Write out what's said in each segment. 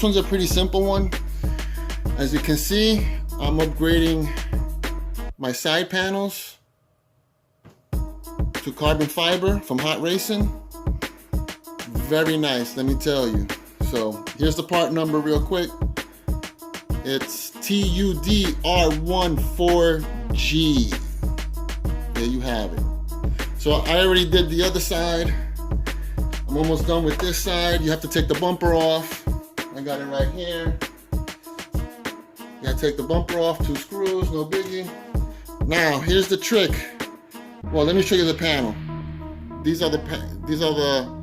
this one's a pretty simple one. As you can see, I'm upgrading my side panels to carbon fiber from Hot Racing. Very nice, let me tell you. So here's the part number real quick. It's TUDR14G. There you have it. So I already did the other side. I'm almost done with this side. You have to take the bumper off. I got it right here. You gotta take the bumper off, 2 screws, no biggie. Now here's the trick. Well, let me show you the panel. These are the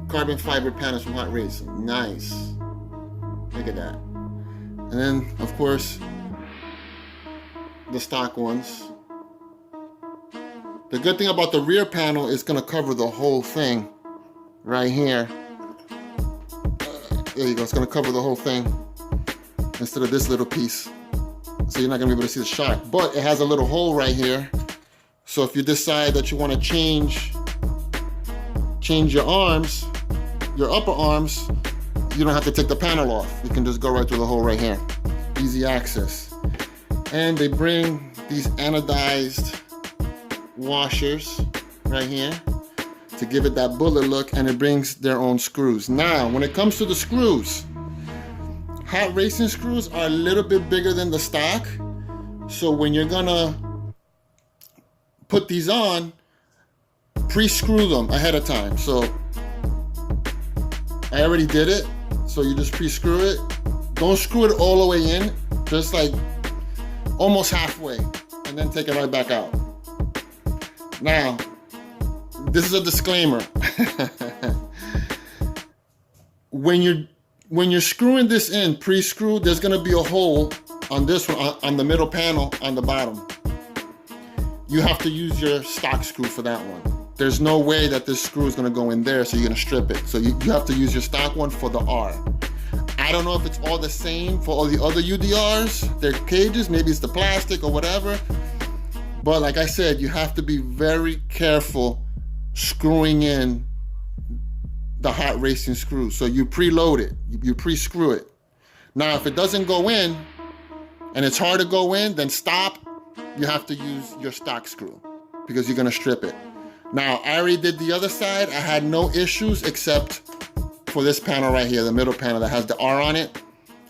carbon fiber panels from Hot Racing. Nice. Look at that. And then, of course, the stock ones. The good thing about the rear panel is gonna cover the whole thing right here. There you go, it's gonna cover the whole thing instead of this little piece. So you're not gonna be able to see the shock, but it has a little hole right here. So if you decide that you wanna change your arms, your upper arms, you don't have to take the panel off. You can just go right through the hole right here. Easy access. And they bring these anodized washers right here to give it that bullet look, and it brings their own screws. Now, when it comes to the screws, Hot Racing screws are a little bit bigger than the stock. So when you're gonna put these on, pre-screw them ahead of time. So I already did it. So you just pre-screw it. Don't screw it all the way in, just like almost halfway, and then take it right back out. Now, this is a disclaimer. When you're screwing this in, pre-screwed, there's gonna be a hole on this one, on the middle panel on the bottom. You have to use your stock screw for that one. There's no way that this screw is gonna go in there, so you're gonna strip it. So you have to use your stock one for the R. I don't know if it's all the same for all the other UDRs, their cages, maybe it's the plastic or whatever. But like I said, you have to be very careful screwing in the Hot Racing screw. So you preload it, you pre-screw it. Now, if it doesn't go in, and it's hard to go in, then stop. You have to use your stock screw because you're gonna strip it. Now, I already did the other side. I had no issues except for this panel right here, the middle panel that has the R on it.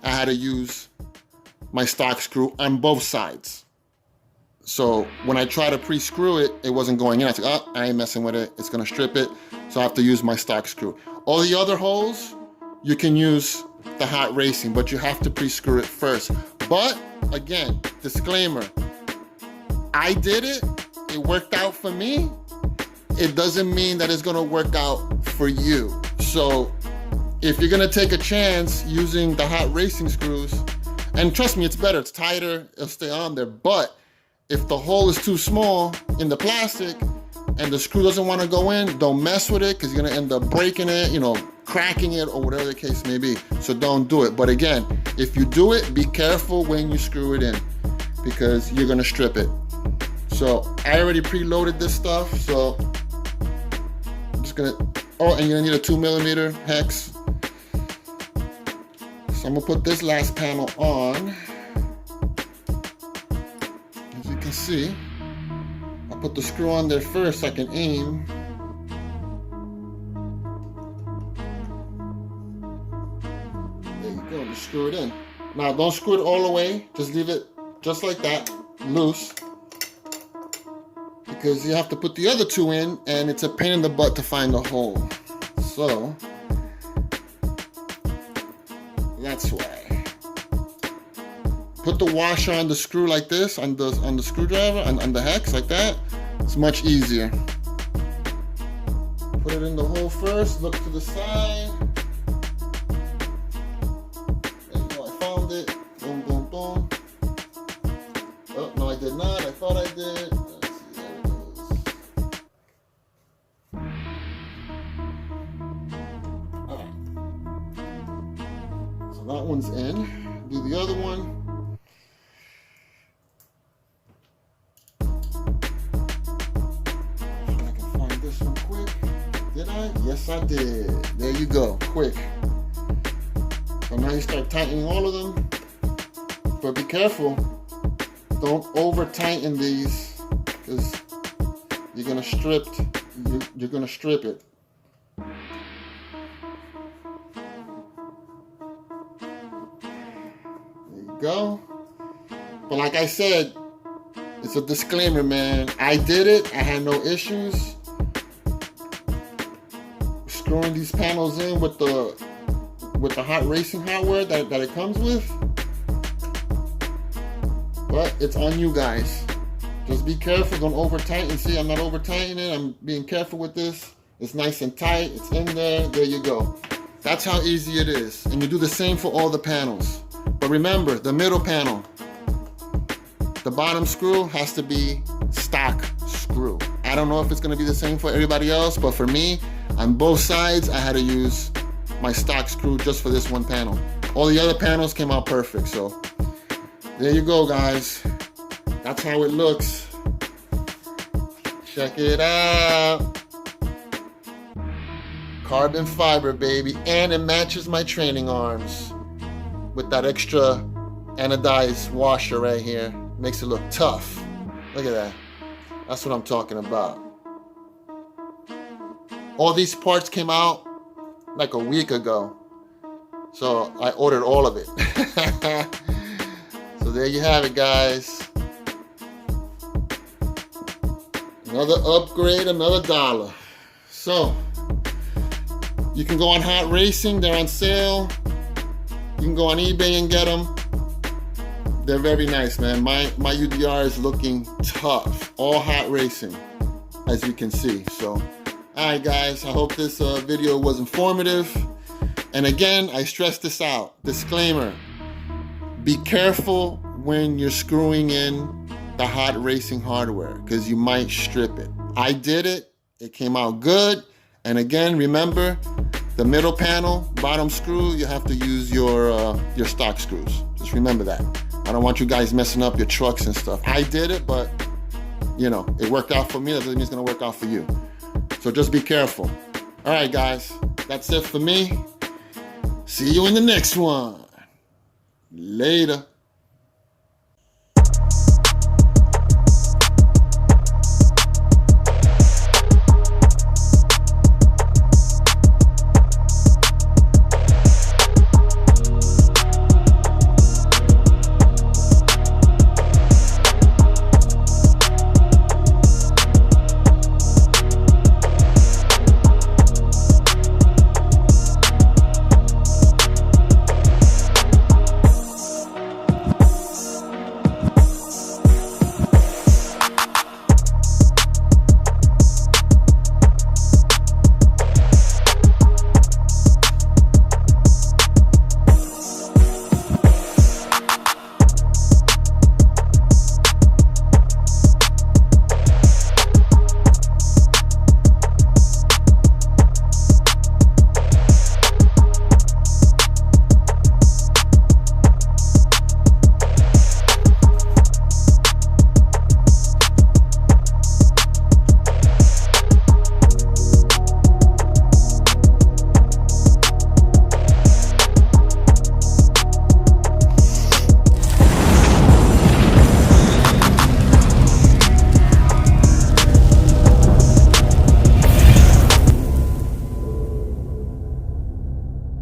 I had to use my stock screw on both sides. So when I try to pre-screw it, it wasn't going in. I said, oh, I ain't messing with it. It's gonna strip it. So I have to use my stock screw. All the other holes, you can use the Hot Racing, but you have to pre-screw it first. But again, disclaimer, I did it, it worked out for me. It doesn't mean that it's gonna work out for you. So if you're gonna take a chance using the Hot Racing screws, and trust me, it's better, it's tighter, it'll stay on there, but if the hole is too small in the plastic and the screw doesn't want to go in, don't mess with it because you're going to end up breaking it, you know, cracking it or whatever the case may be. So don't do it. But again, if you do it, be careful when you screw it in because you're going to strip it. So I already preloaded this stuff. So I'm just going to, oh, and you're going to need a 2mm hex. So I'm going to put this last panel on. See, I'll put the screw on there first so I can aim. There you go, just screw it in. Now don't screw it all the way, just leave it just like that, loose. Because you have to put the other two in and it's a pain in the butt to find the hole. So, that's why. Put the washer on the screw like this, on the screwdriver, on the hex like that. It's much easier. Put it in the hole first, look to the side. There you go, I found it. Boom, boom, boom. Oh, no I did not, I thought I did. Let's see, there it goes. Alright. So that one's in. Do the other one. Did I? Yes, I did. There you go. Quick. So now you start tightening all of them. But be careful. Don't over tighten these, because you're gonna strip it. There you go. But like I said, it's a disclaimer, man. I did it. I had no issues screwing these panels in with the hot racing hardware that it comes with. But it's on you guys. Just be careful. Don't over tighten. See, I'm not over tightening. I'm being careful with this. It's nice and tight. It's in there. There you go. That's how easy it is. And you do the same for all the panels. But remember, the middle panel, the bottom screw has to be stock screw. I don't know if it's going to be the same for everybody else, but for me, on both sides, I had to use my stock screw just for this one panel. All the other panels came out perfect. So there you go, guys. That's how it looks. Check it out. Carbon fiber, baby. And it matches my training arms with that extra anodized washer right here. Makes it look tough. Look at that. That's what I'm talking about. All these parts came out like a week ago. So I ordered all of it. So there you have it, guys. Another upgrade, another $1. So you can go on Hot Racing. They're on sale. You can go on eBay and get them. They're very nice, man. My UDR is looking tough. All Hot Racing, as you can see. So, all right, guys. I hope this video was informative. And again, I stress this out. Disclaimer. Be careful when you're screwing in the Hot Racing hardware, because you might strip it. I did it. It came out good. And again, remember, the middle panel, bottom screw, you have to use your stock screws. Just remember that. I don't want you guys messing up your trucks and stuff. I did it, but you know, it worked out for me. That doesn't mean it's gonna work out for you. So just be careful. All right, guys, that's it for me. See you in the next one. Later.